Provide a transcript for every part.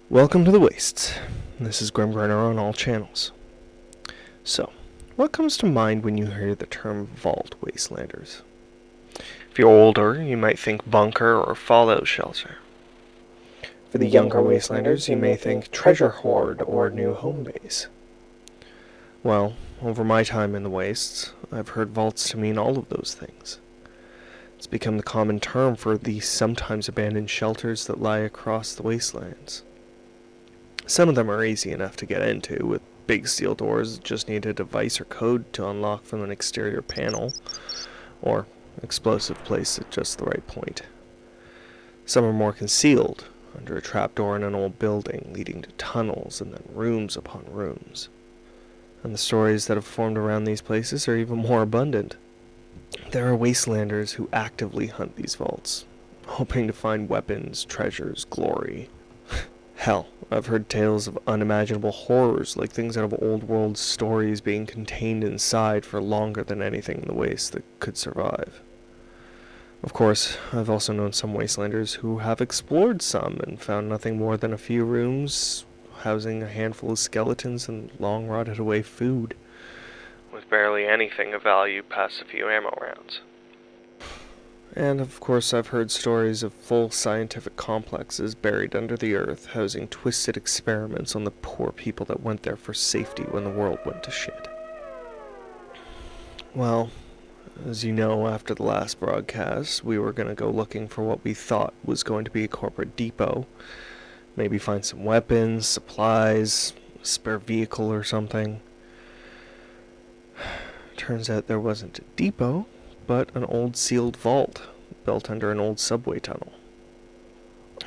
Welcome to the Wastes. This is Grimm Grinner on all channels. So, what comes to mind when you hear the term Vault Wastelanders? If you're older, you might think bunker or fallout shelter. For the younger Wastelanders, you may think treasure hoard or new home base. Well, over my time in the Wastes, I've heard vaults to mean all of those things. It's become the common term for the sometimes abandoned shelters that lie across the wastelands. Some of them are easy enough to get into, with big steel doors that just need a device or code to unlock from an exterior panel, or explosive placed at just the right point. Some are more concealed, under a trapdoor in an old building, leading to tunnels and then rooms upon rooms. And the stories that have formed around these places are even more abundant. There are wastelanders who actively hunt these vaults, hoping to find weapons, treasures, glory. Hell, I've heard tales of unimaginable horrors, like things out of old world stories being contained inside for longer than anything in the waste that could survive. Of course, I've also known some wastelanders who have explored some and found nothing more than a few rooms housing a handful of skeletons and long rotted away food, with barely anything of value past a few ammo rounds. And of course I've heard stories of full scientific complexes buried under the earth, housing twisted experiments on the poor people that went there for safety when the world went to shit. Well, as you know, after the last broadcast, we were going to go looking for what we thought was going to be a corporate depot. Maybe find some weapons, supplies, a spare vehicle or something. Turns out there wasn't a depot, but an old sealed vault built under an old subway tunnel.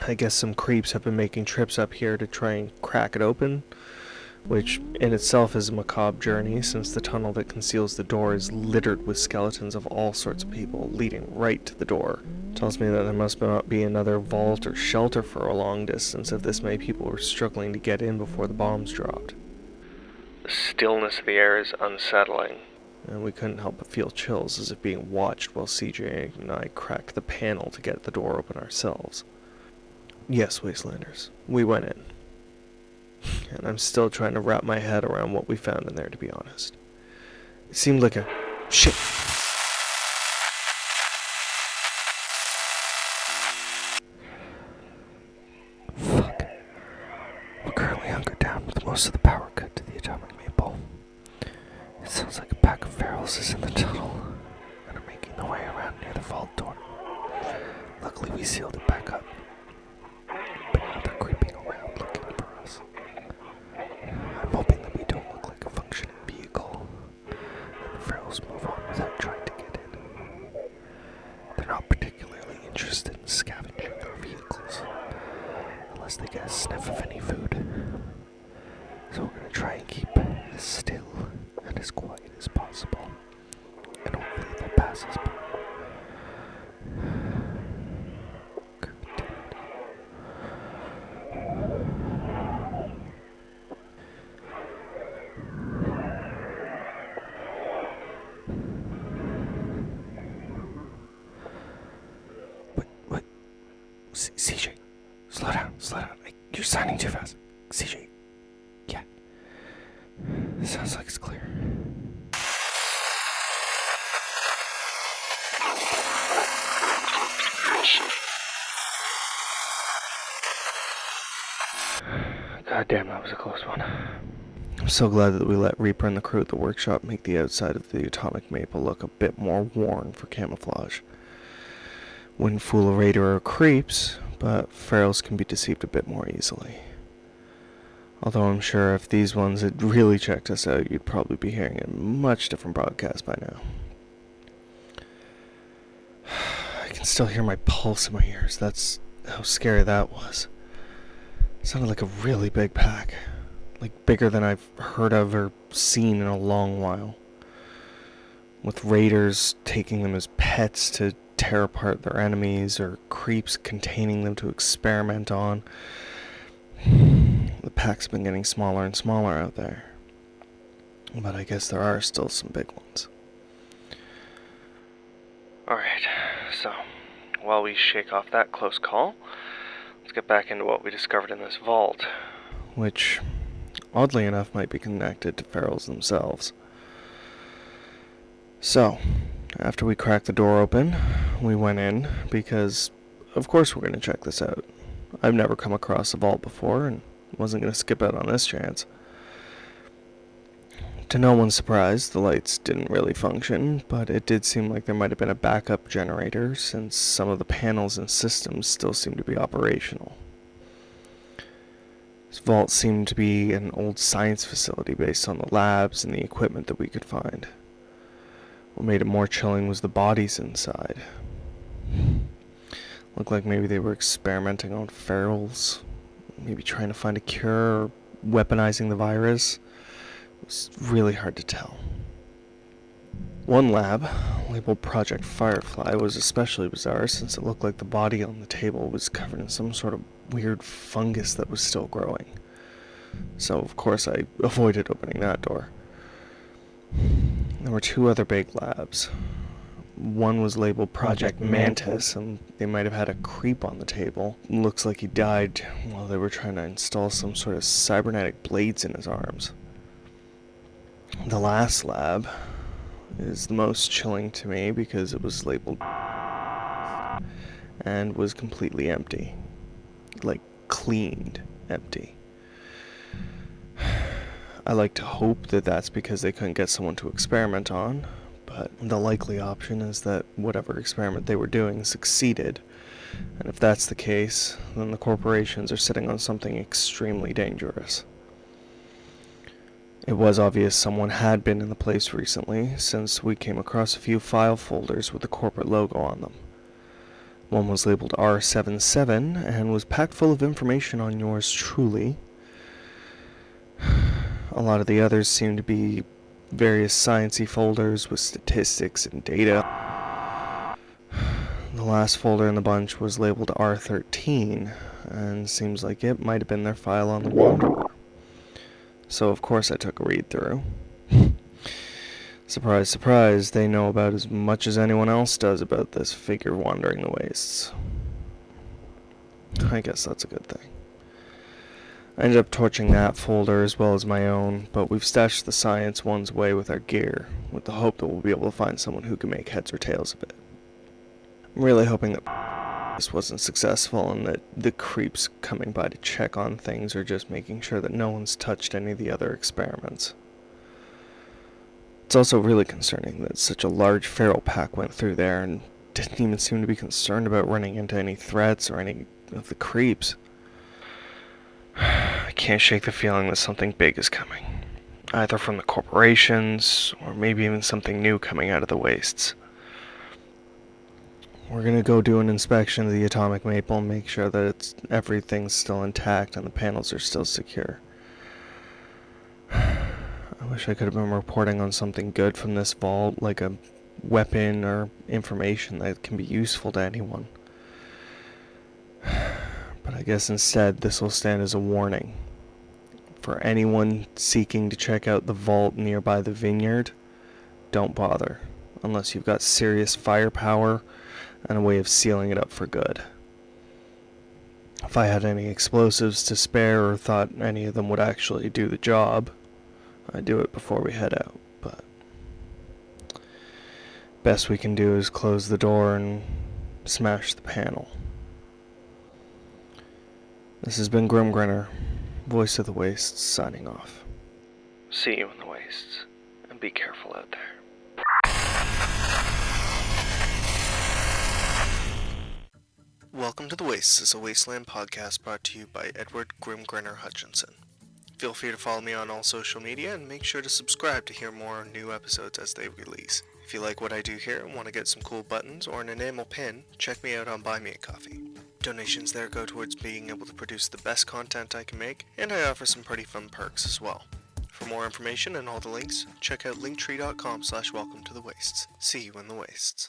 I guess some creeps have been making trips up here to try and crack it open, which in itself is a macabre journey, since the tunnel that conceals the door is littered with skeletons of all sorts of people leading right to the door. Tells me that there must not be another vault or shelter for a long distance if this many people were struggling to get in before the bombs dropped. The stillness of the air is unsettling, and we couldn't help but feel chills as if being watched while CJ and I cracked the panel to get the door open ourselves. Yes, Wastelanders, we went in. And I'm still trying to wrap my head around what we found in there, to be honest. It seemed like a... Shit! Fuck. We're currently hunkered down with most of the power cut to the atomic maple. It sounds like a pack of ferals is in the tunnel and are making their way around near the vault door. Luckily we sealed it back up, but now they're creeping around looking for us. I'm hoping that we don't look like a functioning vehicle and the ferals move on without trying to get in. They're not particularly interested in scavenging our vehicles unless they get a sniff of any food. So we're going to try and keep as still and as quiet as possible, and hopefully they'll pass us by. What? CJ, slow down. You're signing too fast. CJ, yeah. Sounds like it's clear. God damn, that was a close one. I'm so glad that we let Reaper and the crew at the workshop make the outside of the atomic maple look a bit more worn for camouflage. Wouldn't fool a raider or creeps, but ferals can be deceived a bit more easily. Although I'm sure if these ones had really checked us out, you'd probably be hearing a much different broadcast by now. I can still hear my pulse in my ears. That's how scary that was. It sounded like a really big pack. Like bigger than I've heard of or seen in a long while. With raiders taking them as pets to tear apart their enemies, or creeps containing them to experiment on. The pack's been getting smaller and smaller out there. But I guess there are still some big ones. Alright, so while we shake off that close call, let's get back into what we discovered in this vault, which, oddly enough, might be connected to ferals themselves. So, after we cracked the door open, we went in because, of course, we're going to check this out. I've never come across a vault before and wasn't going to skip out on this chance. To no one's surprise, the lights didn't really function, but it did seem like there might have been a backup generator since some of the panels and systems still seemed to be operational. This vault seemed to be an old science facility based on the labs and the equipment that we could find. What made it more chilling was the bodies inside. Looked like maybe they were experimenting on ferals, maybe trying to find a cure or weaponizing the virus. It was really hard to tell. One lab, labeled Project Firefly, was especially bizarre since it looked like the body on the table was covered in some sort of weird fungus that was still growing. So, of course, I avoided opening that door. There were two other big labs. One was labeled Project Mantis, and they might have had a creep on the table. Looks like he died while they were trying to install some sort of cybernetic blades in his arms. The last lab is the most chilling to me because it was labeled and was completely empty. Like, cleaned empty. I like to hope that that's because they couldn't get someone to experiment on, but the likely option is that whatever experiment they were doing succeeded, and if that's the case, then the corporations are sitting on something extremely dangerous. It was obvious someone had been in the place recently, since we came across a few file folders with the corporate logo on them. One was labeled R77 and was packed full of information on yours truly. A lot of the others seemed to be various science-y folders with statistics and data. The last folder in the bunch was labeled R13, and seems like it might have been their file on the Wanderer. So of course I took a read through. Surprise, surprise, they know about as much as anyone else does about this figure wandering the wastes. I guess that's a good thing. I ended up torching that folder as well as my own, but we've stashed the science ones away with our gear, with the hope that we'll be able to find someone who can make heads or tails of it. I'm really hoping that this wasn't successful and that the creeps coming by to check on things are just making sure that no one's touched any of the other experiments. It's also really concerning that such a large feral pack went through there and didn't even seem to be concerned about running into any threats or any of the creeps. I can't shake the feeling that something big is coming, either from the corporations or maybe even something new coming out of the wastes. We're gonna go do an inspection of the atomic maple and make sure that everything's still intact and the panels are still secure. I wish I could have been reporting on something good from this vault, like a weapon or information that can be useful to anyone. But I guess instead this will stand as a warning. For anyone seeking to check out the vault nearby the vineyard, don't bother, unless you've got serious firepower and a way of sealing it up for good. If I had any explosives to spare or thought any of them would actually do the job, I'd do it before we head out, but best we can do is close the door and smash the panel. This has been Grimm Grinner, voice of the wastes, signing off. See you in the wastes, and be careful out there. Welcome to The Wastes is a wasteland podcast brought to you by Edward Grimm Grinner Hutchinson. Feel free to follow me on all social media and make sure to subscribe to hear more new episodes as they release. If you like what I do here and want to get some cool buttons or an enamel pin, check me out on Buy Me a Coffee. Donations there go towards being able to produce the best content I can make, and I offer some pretty fun perks as well. For more information and all the links, check out linktree.com/welcome to the wastes. See you in the wastes.